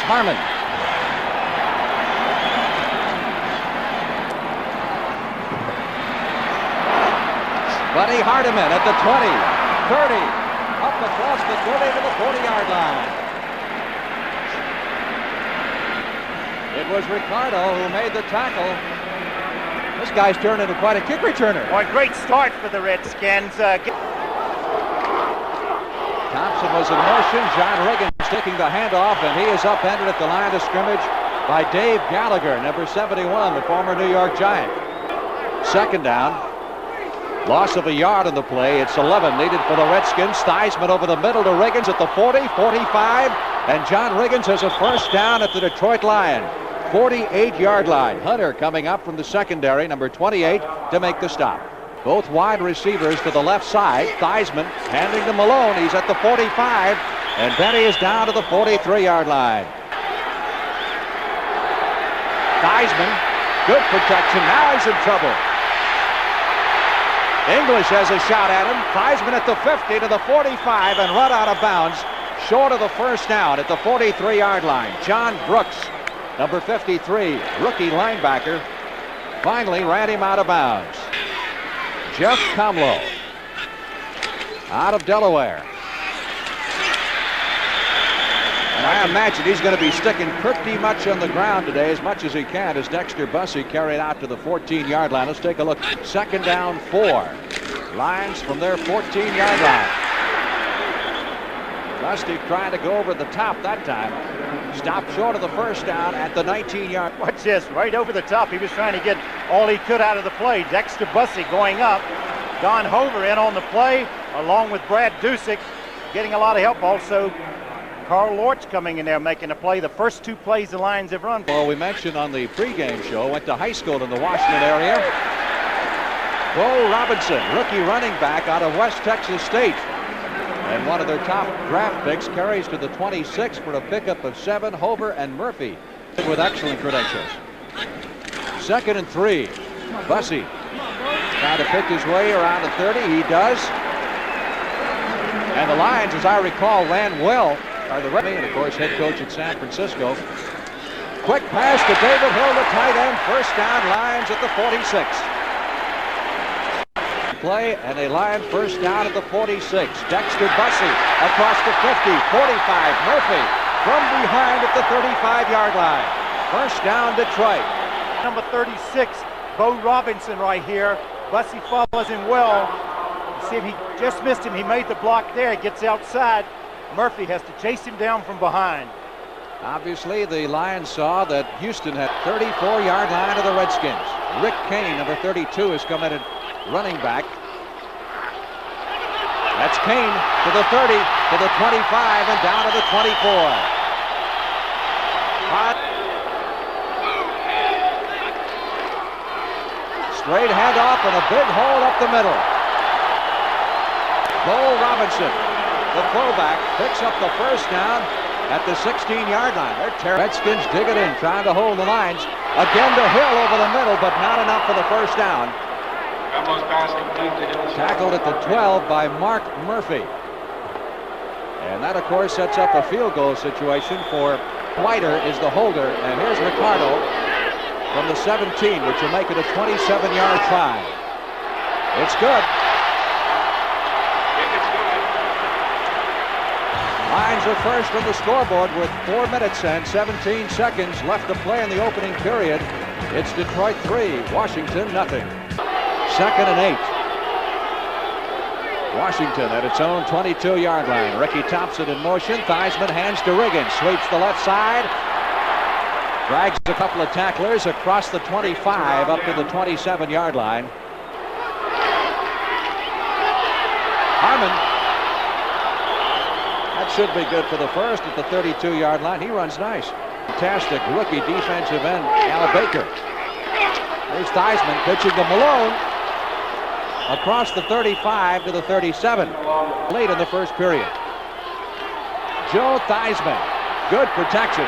Harmon. Buddy Hardiman at the 20, 30, up across the 30 to the 40-yard line. It was Ricardo who made the tackle. This guy's turned into quite a kick returner. Well, a great start for the Redskins. Thompson was in motion. John Riggins taking the handoff, and he is upended at the line of scrimmage by Dave Gallagher, number 71, the former New York Giant. Second down. Loss of a yard on the play. It's 11 needed for the Redskins. Theismann over the middle to Riggins at the 40, 45, and John Riggins has a first down at the Detroit Lion. 48-yard line. Hunter coming up from the secondary, number 28, to make the stop. Both wide receivers to the left side. Theismann handing to Malone. He's at the 45, and Benny is down to the 43-yard line. Theismann, good protection. Now he's in trouble. English has a shot at him. Theismann at the 50 to the 45 and run out of bounds short of the first down at the 43-yard line. John Brooks, number 53, rookie linebacker, finally ran him out of bounds. Jeff Comlow out of Delaware. And I imagine he's going to be sticking pretty much on the ground today as much as he can as Dexter Bussey carried out to the 14-yard line. Let's take a look. Second down, 4. Lions from their 14-yard line. Busty trying to go over the top that time. Stopped short of the first down at the 19-yard. Watch this, right over the top. He was trying to get all he could out of the play. Dexter Bussey going up. Don Hover in on the play along with Brad Dusick getting a lot of help. Also Carl Lorch coming in there making a play. The first 2 plays the Lions have run. Well, we mentioned on the pregame show, went to high school in the Washington area. Bo Robinson, rookie running back out of West Texas State. And one of their top draft picks carries to the 26 for a pickup of 7. Hover and Murphy with excellent credentials. Second and 3. Bussey trying to pick his way around the 30. He does. And the Lions, as I recall, ran well. Are the Redskins, and of course, head coach at San Francisco. Quick pass to David Hill, the tight end. First down, Lions at the 46. Play and a Lion first down at the 46. Dexter Bussey across the 50, 45. Murphy from behind at the 35-yard line. First down, Detroit. Number 36, Bo Robinson right here. Bussey follows him well. You see if he just missed him. He made the block there. He gets outside. Murphy has to chase him down from behind. Obviously, the Lions saw that Houston had 34-yard line of the Redskins. Rick Kane, number 32, has come in at running back. That's Kane to the 30, to the 25, and down to the 24. Straight handoff and a big hole up the middle. Bo Robinson, the fullback, picks up the first down at the 16-yard line. Redskins dig it in, trying to hold the lines. Again to Hill over the middle, but not enough for the first down. Tackled at the 12 by Mark Murphy. And that, of course, sets up a field goal situation for Whiter is the holder. And here's Ricardo from the 17, which will make it a 27-yard try. It's good. Lions are first on the scoreboard with 4 minutes and 17 seconds left to play in the opening period. It's Detroit 3, Washington nothing. Second and 8. Washington at its own 22-yard line. Ricky Thompson in motion. Theismann hands to Riggins. Sweeps the left side. Drags a couple of tacklers across the 25 up to the 27-yard line. Harmon. That should be good for the first at the 32-yard line. He runs nice. Fantastic rookie defensive end, Al Baker. There's Theismann pitching to Malone. Across the 35 to the 37. Late in the first period. Joe Theismann. Good protection.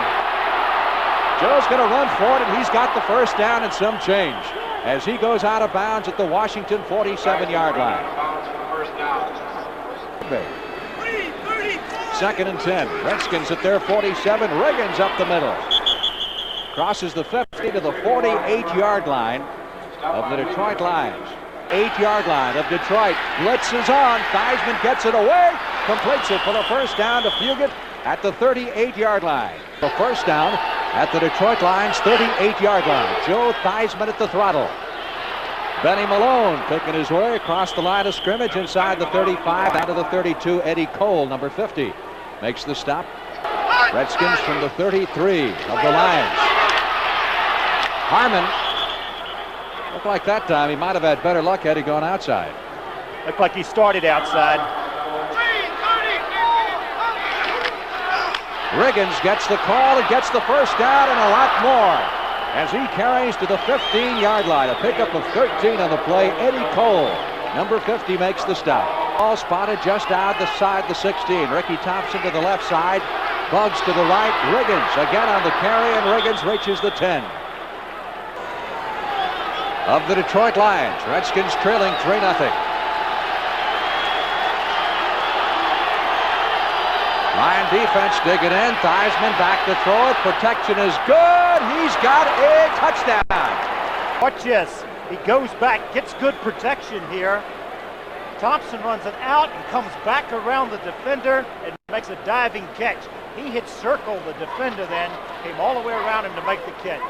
Joe's going to run for it, and he's got the first down and some change as he goes out of bounds at the Washington 47-yard line. Second and 10. Redskins at their 47. Riggins up the middle. Crosses the 50 to the 48-yard line of the Detroit Lions. 8-yard line of Detroit. Blitz is on. Theismann gets it away. Completes it for the first down to Fugit at the 38-yard line. The first down at the Detroit Lions 38-yard line. Joe Theismann at the throttle. Benny Malone picking his way across the line of scrimmage inside the 35 out of the 32. Eddie Cole, number 50, makes the stop. Redskins from the 33 of the Lions. Harmon, looked like that time he might have had better luck had he gone outside. Looked like he started outside. Riggins gets the call and gets the first down and a lot more as he carries to the 15-yard line. A pickup of 13 on the play. Eddie Cole, number 50, makes the stop. Ball spotted just out the side, the 16. Ricky Thompson to the left side. Bugs to the right. Riggins again on the carry, and Riggins reaches the 10. Of the Detroit Lions. Redskins trailing 3-0. Lion defense digging in. Theismann back to throw it. Protection is good. He's got a touchdown. Watch this. He goes back, gets good protection here. Thompson runs it out and comes back around the defender and makes a diving catch. He hit circle the defender then, came all the way around him to make the catch.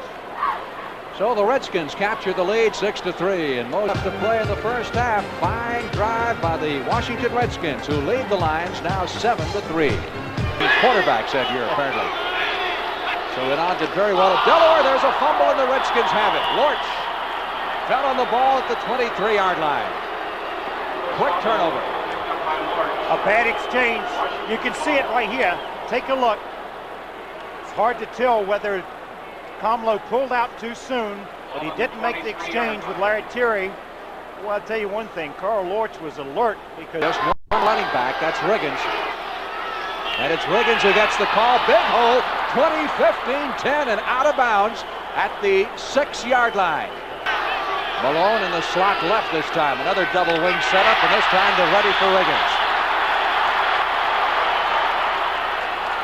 So the Redskins capture the lead 6-3, and most left to play in the first half. Fine drive by the Washington Redskins, who lead the Lions now 7-3. Quarterbacks that year, apparently. So Renan did very well at Delaware. There's a fumble, and the Redskins have it. Lorch fell on the ball at the 23-yard line. Quick turnover. A bad exchange. You can see it right here. Take a look. It's hard to tell whether Comlo pulled out too soon, but he didn't make the exchange with Larry Terry. Well, I'll tell you one thing. Carl Lorch was alert because just one running back. That's Riggins. And it's Riggins who gets the call. Big hole, 20-15-10, and out of bounds at the 6-yard line. Malone in the slot left this time. Another double wing setup, and this time they're ready for Riggins.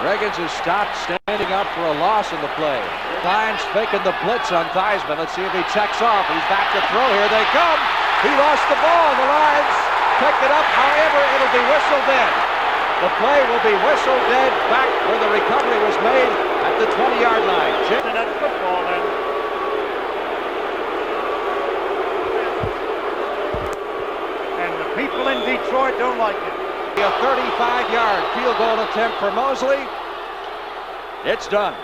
Riggins is stopped standing up for a loss in the play. Lions faking the blitz on Theismann. Let's see if he checks off. He's back to throw. Here they come. He lost the ball. The Lions pick it up. However, it'll be whistled dead. The play will be whistled dead back where the recovery was made at the 20-yard line. That's football then. And the people in Detroit don't like it. A 35-yard field goal attempt for Mosley. It's done.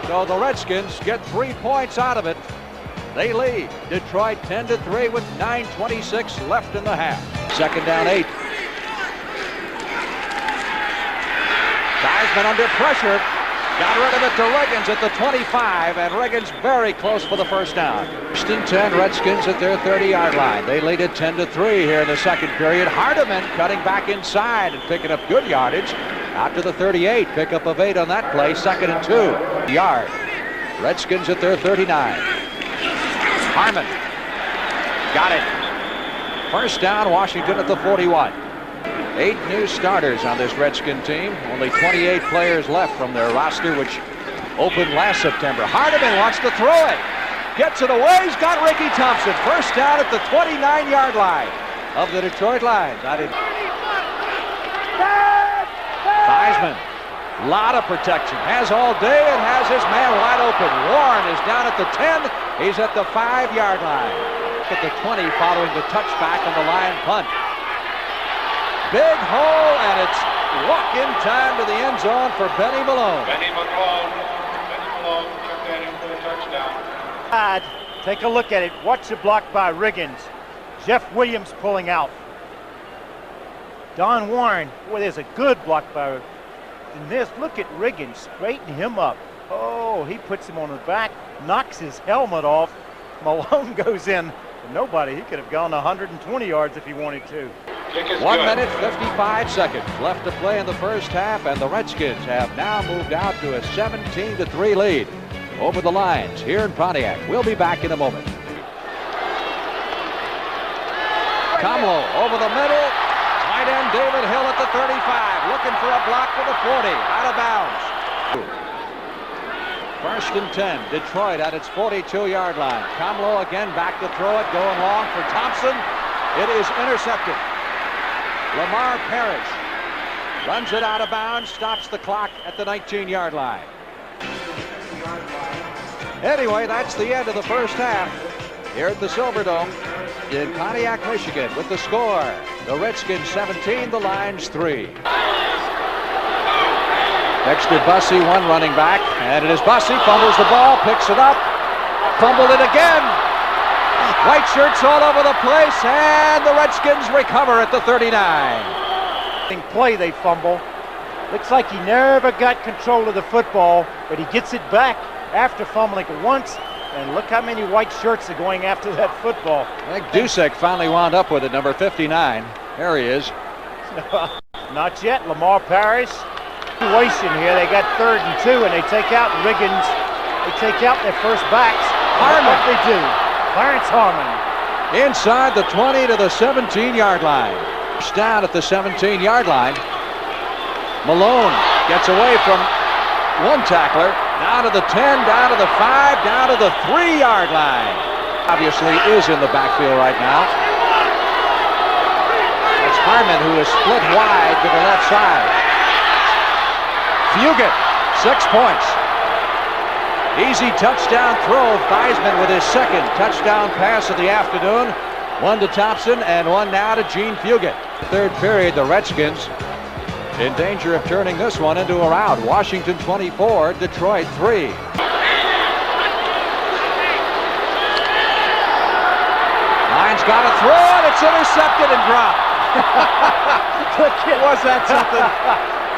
So the Redskins get 3 points out of it. They lead Detroit 10-3 with 9:26 left in the half. Second down 8. Theismann under pressure. Got rid of it to Riggins at the 25, and Riggins very close for the first down. First and 10, Redskins at their 30-yard line. They lead it 10-3 here in the second period. Hardiman cutting back inside and picking up good yardage. Out to the 38, pickup of 8 on that play. Second and 2, yard. Redskins at their 39. Harmon got it. First down, Washington at the 41. 8 new starters on this Redskin team. Only 28 players left from their roster, which opened last September. Hardiman wants to throw it. Gets it away. He's got Ricky Thompson. First down at the 29-yard line of the Detroit Lions. Theismann, lot of protection. Has all day and has his man wide open. Warren is down at the 10. He's at the 5-yard line. At the 20 following the touchback on the Lion punt. Big hole, and it's walk-in time to the end zone for Benny Malone. Benny Malone took that in for the touchdown. Take a look at it. Watch the block by Riggins. Jeff Williams pulling out. Don Warren. Boy, there's a good block by. And this, look at Riggins. Straighten him up. Oh, he puts him on the back, knocks his helmet off. Malone goes in. Nobody. He could have gone 120 yards if he wanted to. 1 minute, 55 seconds left to play in the first half, and the Redskins have now moved out to a 17-3 lead over the Lions here in Pontiac. We'll be back in a moment. Comlow over the middle. Tight end David Hill at the 35. Looking for a block for the 40. Out of bounds. First and 10. Detroit at its 42-yard line. Comlow again back to throw it. Going long for Thompson. It is intercepted. Lamar Parrish runs it out of bounds. Stops the clock at the 19-yard line. Anyway, that's the end of the first half here at the Silverdome in Pontiac, Michigan. With the score, the Redskins 17, the Lions 3. Dexter Bussey, one running back, and it is Bussey, fumbles the ball, picks it up, fumbled it again. White shirts all over the place, and the Redskins recover at the 39. Play they fumble. Looks like he never got control of the football, but he gets it back after fumbling it once, and look how many white shirts are going after that football. I think Dusek finally wound up with it, number 59. There he is. Not yet. Lamar Parrish. Situation here. They got 3rd and 2, and they take out Riggins. They take out their first backs. Harmon. What they do? Clarence Harmon. Inside the 20 to the 17-yard line. Down at the 17-yard line. Malone gets away from one tackler. Down to the 10, down to the 5, down to the 3-yard line. Obviously is in the backfield right now. That's Harmon, who is split wide to the left side. Fugit, 6 points. Easy touchdown throw. Theismann with his second touchdown pass of the afternoon. One to Thompson and one now to Gene Fugit. Third period, the Redskins in danger of turning this one into a rout. Washington 24, Detroit 3. Lions got a throw, and it's intercepted and dropped. Was that something?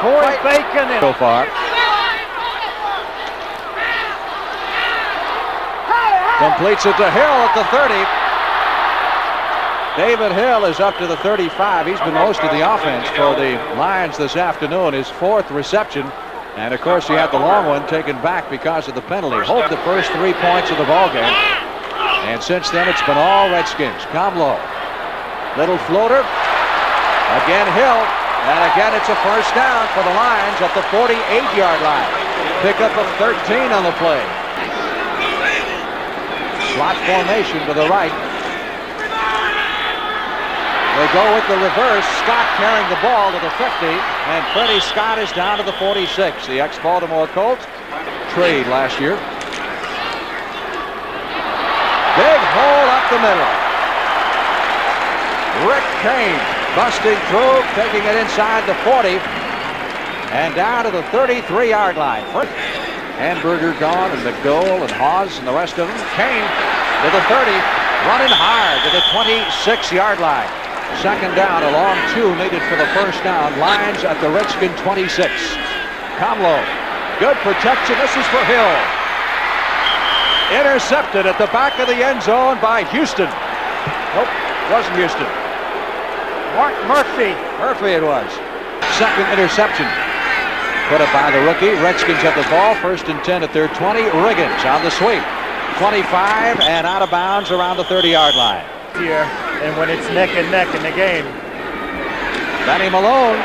Corey Bacon and so far. Completes it to Hill at the 30. David Hill is up to the 35. He's been most of the offense for the Lions this afternoon. His 4th reception. And, of course, he had the long one taken back because of the penalty. Hold the first 3 points of the ballgame. And since then, it's been all Redskins. Comlow. Little floater. Again, Hill. And again, it's a first down for the Lions at the 48-yard line. Pickup of 13 on the play. Slot formation to the right. They go with the reverse. Scott carrying the ball to the 50, and Freddie Scott is down to the 46. The ex-Baltimore Colts trade last year. Big hole up the middle. Rick Kane busting through, taking it inside the 40, and down to the 33-yard line. Hamburger gone, and McDowell and Hawes and the rest of them. Kane to the 30, running hard to the 26-yard line. Second down, a long 2 needed for the first down. Lions at the Redskin 26. Comlow, good protection. This is for Hill. Intercepted at the back of the end zone by Houston. Nope, wasn't Houston. Mark Murphy. Murphy it was. Second interception. Put up by the rookie. Redskins have the ball. First and 10 at their 20. Riggins on the sweep. 25 and out of bounds around the 30-yard line. Here, and when it's neck and neck in the game. Benny Malone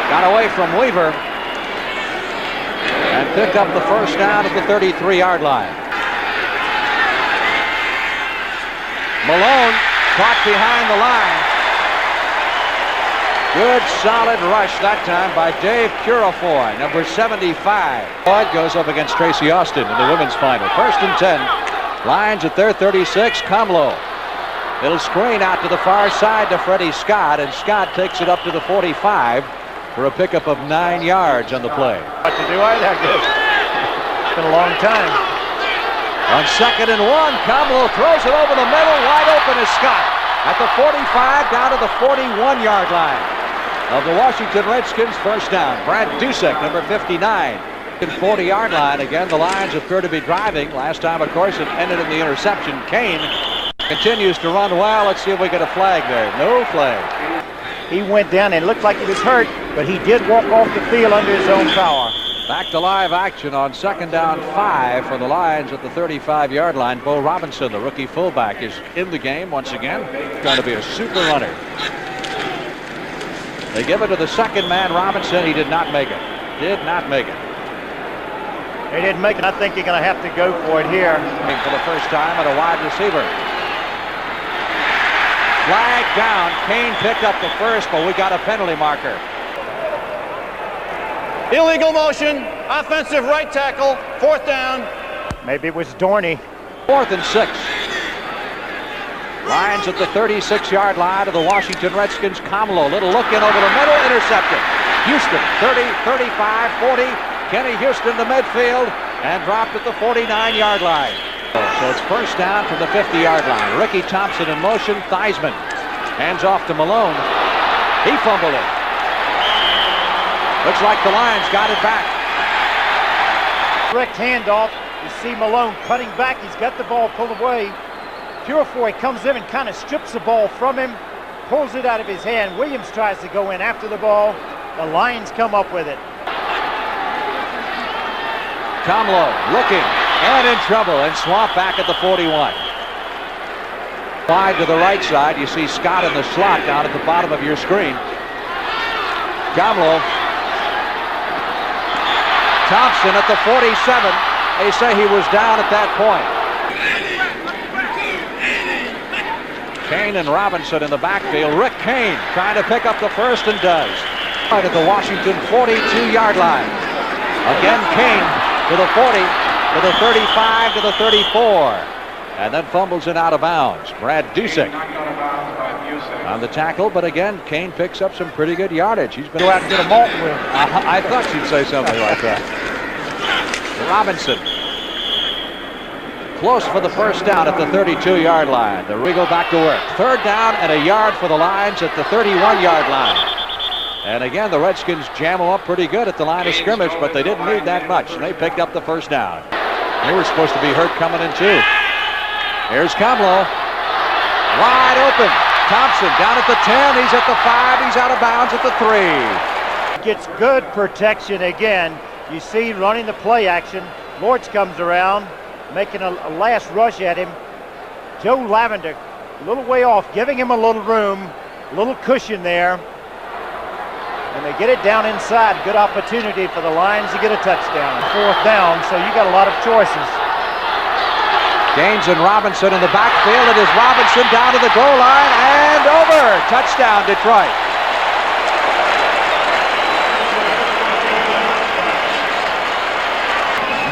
got away from Weaver and picked up the first down at the 33-yard line. Malone caught behind the line. Good solid rush that time by Dave Purifoy, number 75. Floyd goes up against Tracy Austin in the women's final. First and 10. Lions at their 36. Comlow. It'll screen out to the far side to Freddie Scott, and Scott takes it up to the 45 for a pickup of 9 yards on the play. What to do either? It's been a long time. On second and 1, Comlow throws it over the middle. Wide open is Scott at the 45 down to the 41-yard line of the Washington Redskins. First down. Brad Dusek, number 59. 40-yard line. Again, the Lions appear to be driving. Last time, of course, it ended in the interception. Kane continues to run well. Let's see if we get a flag there. No flag. He went down and looked like he was hurt, but he did walk off the field under his own power. Back to live action on 2nd down 5 for the Lions at the 35-yard line. Bo Robinson, the rookie fullback, is in the game once again. Going to be a super runner. They give it to the second man, Robinson. He did not make it. Did not make it. He didn't make it. I think you're going to have to go for it here. For the first time at a wide receiver. Flag down. Kane picked up the first, but we got a penalty marker. Illegal motion, offensive right tackle, 4th down. Maybe it was Dorney. 4th and 6. Lions at the 36-yard line of the Washington Redskins. Kamlo, little look in over the middle, intercepted. Houston, 30, 35, 40. Kenny Houston to midfield and dropped at the 49-yard line. So it's first down from the 50-yard line. Ricky Thompson in motion. Theismann hands off to Malone. He fumbled it. Looks like the Lions got it back. Direct handoff. You see Malone cutting back. He's got the ball pulled away. Purifoy comes in and kind of strips the ball from him, pulls it out of his hand. Williams tries to go in after the ball. The Lions come up with it. Kamlo looking and in trouble and swamped back at the 41. Wide to the right side. You see Scott in the slot down at the bottom of your screen. Kamlo. Thompson at the 47. They say he was down at that point. Kane and Robinson in the backfield. Rick Kane trying to pick up the first and does. Right at the Washington 42-yard line. Again Kane to the 40, to the 35, to the 34. And then fumbles it out of bounds. Brad Dusick on the tackle, but again, Kane picks up some pretty good yardage. He's been go out and get a malt with. I thought she'd say something like that. Robinson. Close for the first down at the 32-yard line. The Regal back to work. 3rd down and a yard for the Lions at the 31-yard line. And again, the Redskins jam them up pretty good at the line of scrimmage, but they didn't need that much. And they picked up the first down. They were supposed to be hurt coming in too. Here's Kamlo. Wide open. Thompson down at the 10. He's at the 5. He's out of bounds at the 3. Gets good protection again. You see running the play action. Lortz comes around, making a last rush at him. Joe Lavender, a little way off, giving him a little room, a little cushion there. And they get it down inside. Good opportunity for the Lions to get a touchdown. 4th down, so you got a lot of choices. Gaines and Robinson in the backfield. It is Robinson down to the goal line and over. Touchdown, Detroit.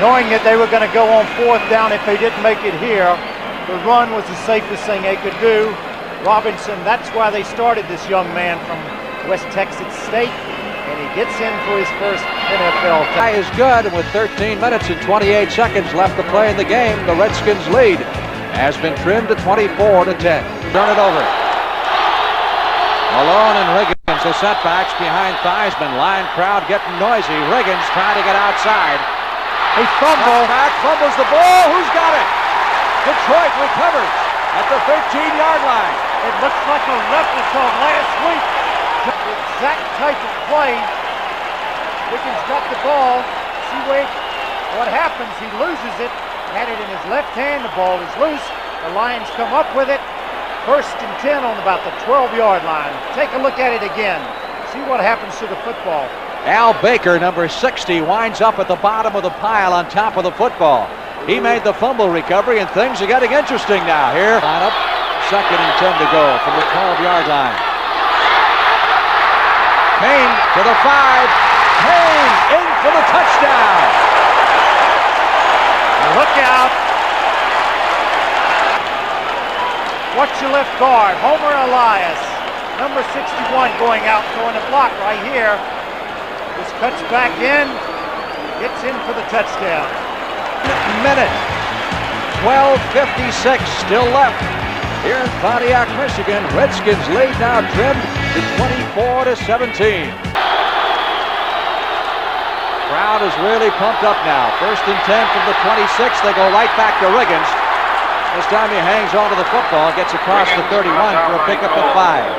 Knowing that they were going to go on 4th down if they didn't make it here, the run was the safest thing they could do. Robinson, that's why they started this young man from West Texas State, and he gets in for his first NFL Guy is good, and with 13 minutes and 28 seconds left to play in the game, the Redskins lead has been trimmed to 24-10. Turn it over. Malone and Riggins, the setbacks behind Theismann. Line crowd getting noisy. Riggins trying to get outside. He fumbles. Back, fumbles the ball. Who's got it? Detroit recovers at the 13-yard line. It looks like a replica of last week. The exact type of play. Wiggins got the ball. See what happens. He loses it. Had it in his left hand. The ball is loose. The Lions come up with it. 1st and 10 on about the 12-yard line. Take a look at it again. See what happens to the football. Al Baker, number 60, winds up at the bottom of the pile on top of the football. He made the fumble recovery, and things are getting interesting now. Here, lineup, 2nd and 10 to go from the 12-yard line. Kane to the 5. Kane in for the touchdown. Look out. Watch your left guard, Homer Elias. Number 61 going out, throwing a block right here. This cuts back in, gets in for the touchdown. Minute, 12:56 still left here in Pontiac, Michigan. Redskins lead now trimmed to 24-17. Crowd is really pumped up now. 1st and 10 from the 26. They go right back to Riggins. This time he hangs onto the football, gets across the 31 for a pickup at 5.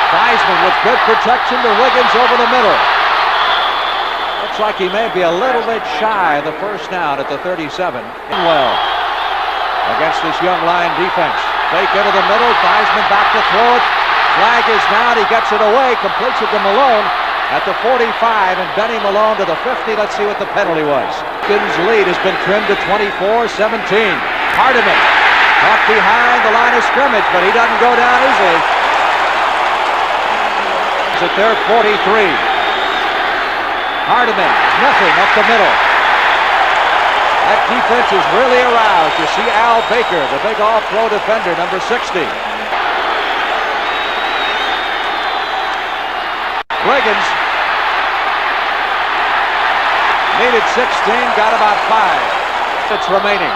Theismann with good protection to Riggins over the middle. Looks like he may be a little bit shy of the first down at the 37. Well, against this young Lion defense. Fake into the middle. Theismann back to throw it. Flag is down. He gets it away. Completes it to Malone at the 45, and Benny Malone to the 50. Let's see what the penalty was. Redskins' lead has been trimmed to 24-17. Hardiman caught behind the line of scrimmage, but he doesn't go down easily. It's at their 43. Hardiman, nothing up the middle. That defense is really aroused. You see Al Baker, the big off-throw defender, number 60. Riggins needed 16, got about 5. It's remaining.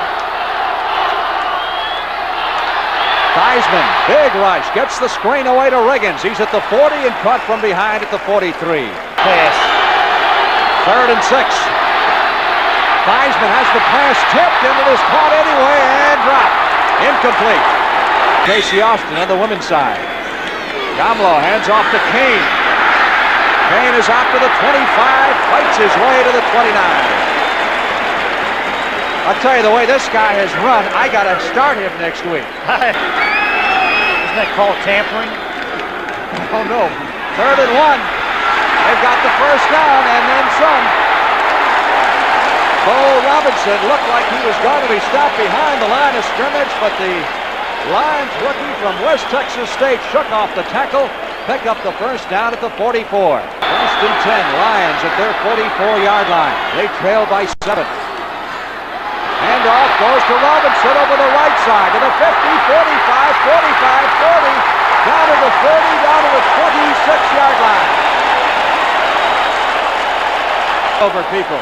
Theismann, big rush, gets the screen away to Riggins. He's at the 40 and caught from behind at the 43. Pass. 3rd and 6. Theismann has the pass tipped, and it is caught anyway and dropped. Incomplete. Casey Austin on the women's side. Gamlo hands off to Kane. Kane is out to the 25, fights his way to the 29. I'll tell you, the way this guy has run, I got to start him next week. Isn't that called tampering? Oh, no. 3rd and 1. They've got the first down and then some. Bo Robinson looked like he was going to be stopped behind the line of scrimmage, but the Lions rookie from West Texas State shook off the tackle, picked up the first down at the 44. 1st and 10, Lions at their 44-yard line. They trail by 7. Handoff goes to Robinson over the right side to the 50, 45, 45, 40, down to the 30, down to the 26-yard line. Over people.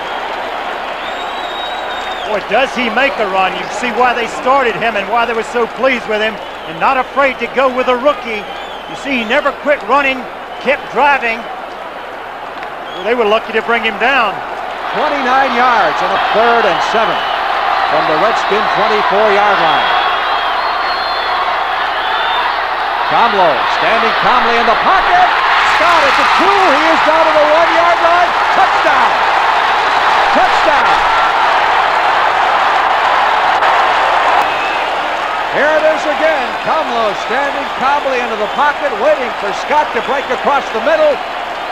Boy, does he make a run. You see why they started him and why they were so pleased with him and not afraid to go with a rookie. You see, he never quit running, kept driving. Well, they were lucky to bring him down. 29 yards on a 3rd and 7 from the Redskin 24-yard line. Gamlo standing calmly in the pocket. Scott at the 2. He is down to the 1-yard line. Touchdown! Touchdown! Here it is again. Gamlo standing calmly into the pocket, waiting for Scott to break across the middle.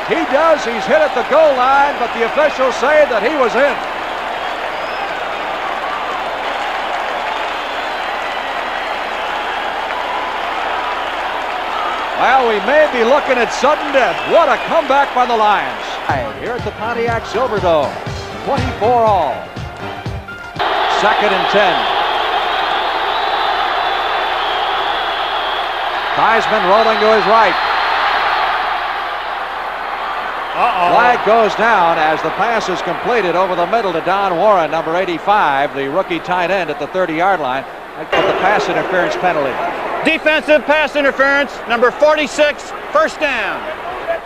He does. He's hit at the goal line, but the officials say that he was in. Well, we may be looking at sudden death. What a comeback by the Lions. Here at the Pontiac Silverdome, 24 all. 2nd and 10. Theismann rolling to his right. Flag goes down as the pass is completed over the middle to Don Warren, number 85, the rookie tight end at the 30-yard line. But the pass interference penalty. Defensive pass interference, number 46, first down.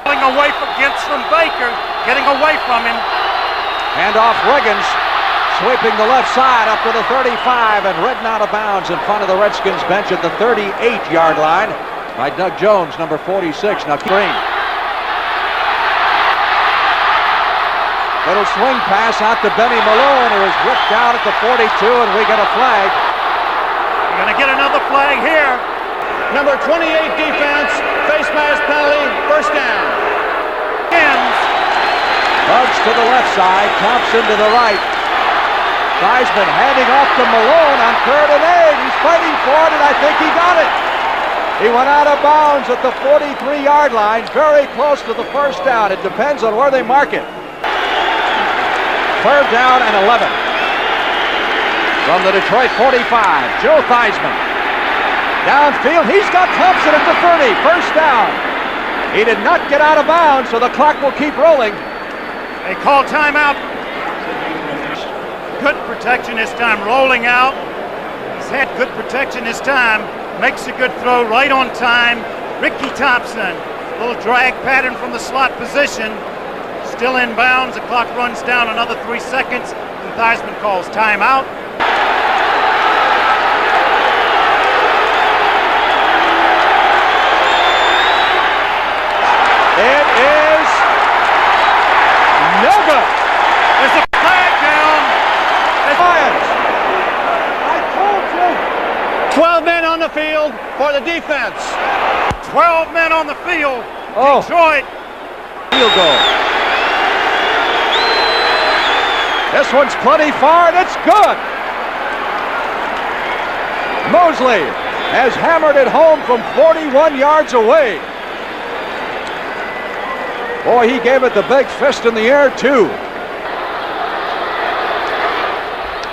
Getting away from Baker, getting away from him. Handoff Riggins, sweeping the left side up to the 35 and ridden out of bounds in front of the Redskins bench at the 38-yard line by Doug Jones, number 46. Now Green. Little swing pass out to Benny Malone, who is ripped down at the 42, and we get a flag. We're going to get another flag here. Number 28 defense, face mask penalty, first down. Bugs to the left side, Thompson to the right. Theismann handing off to Malone on 3rd and 8. He's fighting for it, and I think he got it. He went out of bounds at the 43-yard line, very close to the first down. It depends on where they mark it. 3rd down and 11. From the Detroit 45, Joe Theismann. Downfield, he's got Thompson at the 30, first down. He did not get out of bounds, so the clock will keep rolling. They call timeout. Good protection this time, rolling out. He's had good protection this time. Makes a good throw right on time. Ricky Thompson, little drag pattern from the slot position. Still in bounds, the clock runs down another 3 seconds, and Theismann calls timeout. It is never the field for the defense. 12 men on the field. Oh. Detroit. Field goal. This one's plenty far, and it's good. Mosley has hammered it home from 41 yards away. Boy, he gave it the big fist in the air, too.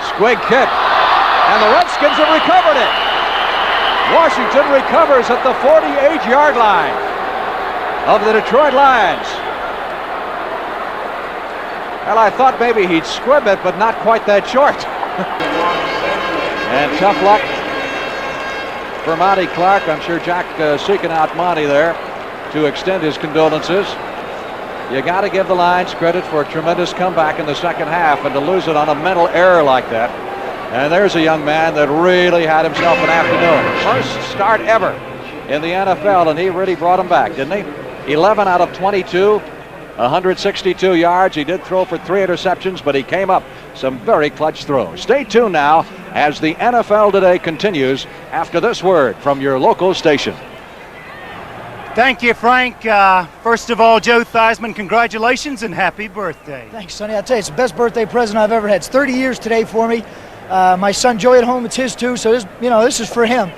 Squig kick, and the Redskins have recovered it. Washington recovers at the 48-yard line of the Detroit Lions. Well, I thought maybe he'd squib it, but not quite that short. And tough luck for Monty Clark. I'm sure Jack seeking out Monty there to extend his condolences. You got to give the Lions credit for a tremendous comeback in the second half, and to lose it on a mental error like that. And there's a young man that really had himself an afternoon. First start ever in the NFL, and he really brought him back, didn't he? 11 out of 22, 162 yards. He did throw for 3 interceptions, but he came up some very clutch throws. Stay tuned now as the NFL Today continues after this word from your local station. Thank you, Frank. First of all, Joe Theismann, congratulations and happy birthday. Thanks, Sonny. I'll tell you, it's the best birthday present I've ever had. It's 30 years today for me. My son Joey at home, it's his too, so this is for him.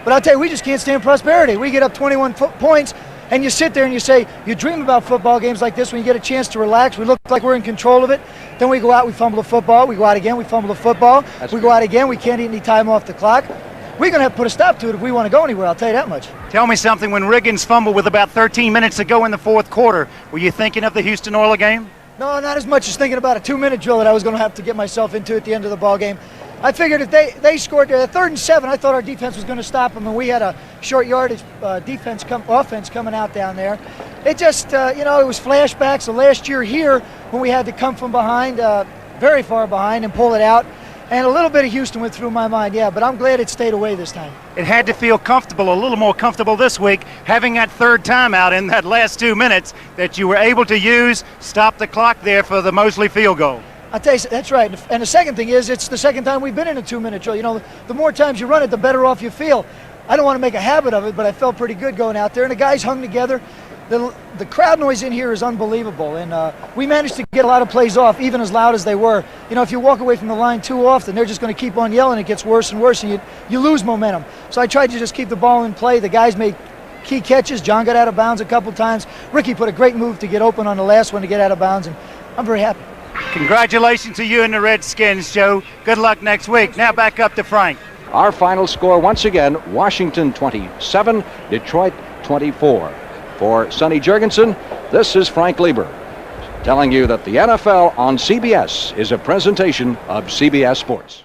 But I'll tell you, we just can't stand prosperity. We get up 21 points, and you sit there and you say, you dream about football games like this when you get a chance to relax. We look like we're in control of it. Then we go out, we fumble the football. We go out again, we fumble the football. We go out again, we can't eat any time off the clock. We're going to have to put a stop to it if we want to go anywhere, I'll tell you that much. Tell me something, when Riggins fumbled with about 13 minutes to go in the fourth quarter, were you thinking of the Houston Oilers game? No, not as much as thinking about a 2-minute drill that I was going to have to get myself into at the end of the ball game. I figured if they scored 3rd and 7, I thought our defense was going to stop them, and we had a short yardage offense coming out down there. It just, it was flashbacks of last year here when we had to come from behind, very far behind, and pull it out. And a little bit of Houston went through my mind, yeah, but I'm glad it stayed away this time. It had to feel comfortable, a little more comfortable this week, having that third timeout in that last 2 minutes that you were able to use, stop the clock there for the Mosley field goal. I'll tell you, that's right. And the second thing is, it's the second time we've been in a 2-minute drill. You know, the more times you run it, the better off you feel. I don't want to make a habit of it, but I felt pretty good going out there. And the guys hung together. The crowd noise in here is unbelievable. And we managed to get a lot of plays off, even as loud as they were. You know, if you walk away from the line too often, they're just going to keep on yelling. It gets worse and worse, and you lose momentum. So I tried to just keep the ball in play. The guys made key catches. John got out of bounds a couple times. Ricky put a great move to get open on the last one to get out of bounds, and I'm very happy. Congratulations to you and the Redskins, Joe. Good luck next week. Now back up to Frank. Our final score once again, Washington 27, Detroit 24. For Sonny Jurgensen, this is Frank Lieber telling you that the NFL on CBS is a presentation of CBS Sports.